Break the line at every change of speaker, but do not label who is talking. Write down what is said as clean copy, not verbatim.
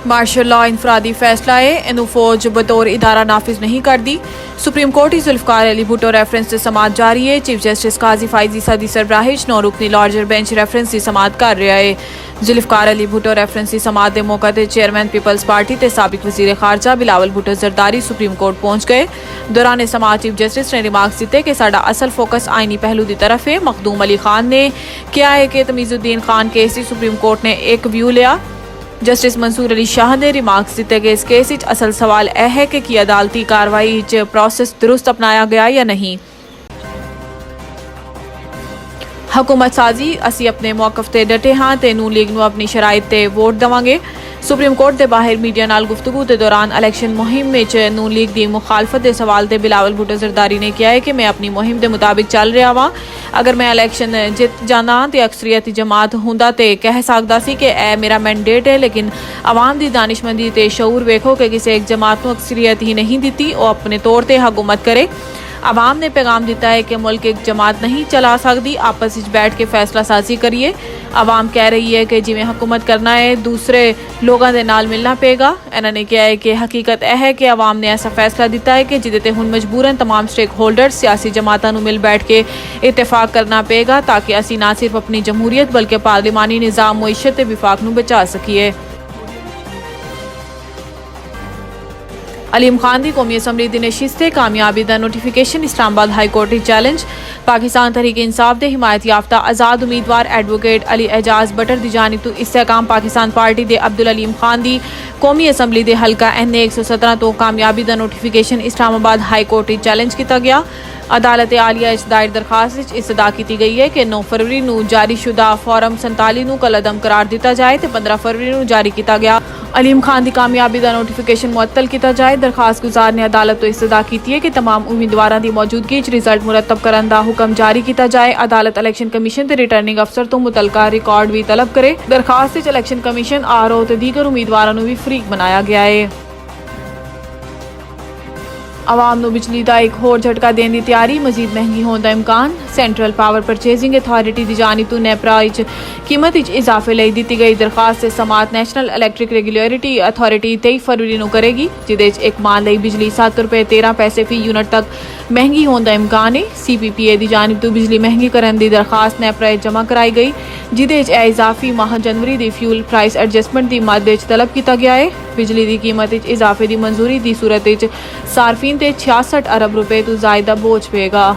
Martial law इनफरादी फैसला है, इनू फौज बतौर इदारा नाफिज नहीं कर दी। सुप्रीम कोर्ट ही जुल्फकार अली भुट्टो रेफरेंस से समात जारी है। चीफ जस्टिस काजी फाइजी सदी सरबराहिश 9 रुकनी लार्जर बेंच रेफरेंस की समात कर रहा है। जुल्फकार अली भुट्टो रेफरेंस की समात के मौके पर चेयरमैन पीपल्स पार्टी ते साबिक वजीर खारजा बिलावल भुट्टो जरदारी सुप्रीम कोर्ट पहुंच गए। दौरान समात चीफ जस्टिस ने रिमार्क्स दिते कि साडा असल फोकस आईनी पहलू की तरफ है। मखदूम अली खान ने कहा है कि तमीजुद्दीन खान केस की सुप्रीम कोर्ट ने एक व्यू लिया। जस्टिस मंसूर अली शाह ने रिमार्क्स दिते कि इस केस असल सवाल यह है कि अदालती कार्रवाई प्रोसेस दुरुस्त अपनाया गया या नहीं। हुकूमत साजी असी अपने मौकफ ते डटे हाँ ते नून लीग नू अपनी शराइत ते वोट देवांगे। सुप्रीम कोर्ट के बाहर मीडिया नाल गुफ्तगू के दौरान इलैक्शन मुहिम में नून लीग की मुखालफत के सवाल ते बिलावल भुट्टो जरदारी ने कहा है कि मैं अपनी मुहिम के मुताबिक चल रहा वां। अगर मैं इलैक्शन जित जाना तो अक्सरियती जमात हुंदा ते कह सकदा सी कि ए मेरा मैंडेट है, लेकिन आवाम की दानिशमंदी ते शऊर वेखो कि किसी एक जमात को अक्सरियत ही नहीं दी और अपने तौर पर हुकूमत करे। आवाम ने पैगाम दिता है कि मुल्क एक जमात नहीं चला सकती, आपस में बैठ के फैसला साजी करिए। आवाम कह रही है कि जिमें हुकूमत करना है दूसरे लोगों के नाल मिलना पेगा। इन्होंने कहा है कि हकीकत यह है कि आवाम ने ऐसा फैसला दिता है कि जिदे ते हुण मजबूरन तमाम स्टेक होल्डर सियासी जमातों को मिल बैठ के इतफाक करना पेगा ताकि असी ना सिर्फ अपनी जमहूरीत बल्कि पार्लिमानी निज़ाम मुईशत के विफाक नू बचा सकीए। अलीम खान की कौमी असम्बली की नशिस्त कामयाबी का नोटिफिकेशन इस्लामाबाद हाई कोर्ट की चैलेंज। पाकिस्तान तहरीक इंसाफ के हिमायत याफ्ता आज़ाद उम्मीदवार एडवोकेट अली एजाज बटर की जानिब तो इस्तेकाम पाकिस्तान पार्टी के अब्दुल अलीम खान की कौमी असम्बली के हल्का NA 117 तो कामयाबी का नोटिफिकेशन इस्लामाबाद हाई कोर्ट की चैलेंज किया गया। अदालत आलिया दायर दरखास्त इस्तदा की गई है कि 9 फरवरी को जारी शुदा फॉर्म 47 कलअदम करार दिता जाए तो 15 फरवरी को जारी किया गया अलीम खान की कामयाबी का नोटिफिकेशन मुअत्तल किया जाए। दरखास्त गुजार ने अदालत तो इस्तदा की है कि तमाम उम्मीदवारों की मौजूदगी रिजल्ट मुरतब करने का हुक्म जारी किया जाए। अदालत इलैक्शन कमीशन के रिटर्निंग अफसर तो मुतलका रिकॉर्ड भी तलब करे। दरखास्त इलैक्शन कमीशन RO ते दीगर उम्मीदवारों को भी फरीक बनाया गया है। आवाम नू बिजली का एक होर झटका देने की तैयारी, मजीद महंगी होने का इम्कान। सेंट्रल पावर परचेजिंग अथॉरिटी की जानिब तो नेपरा कीमत इजाफे लई दी गई दरखास्त से समात नैशनल इलैक्ट्रिक रेगुलेटरी अथॉरिटी 23 फरवरी को करेगी, जिदे एक माह लई बिजली 7 रुपए 13 पैसे फी यूनिट तक महंगी होने का इम्कान है। CPPA की जानिब तो बिजली महंगी करने की दरखास्त नेपरा जमा कराई गई, जिदे इजाफी माह जनवरी की फ्यूल प्राइस एडजस्टमेंट की मद तलब किया गया है। बिजली की कीमत इजाफे की मंजूरी की सूरत सार्फिन ते 66 अरब रुपए तो ज़ायदा बोझ पेगा।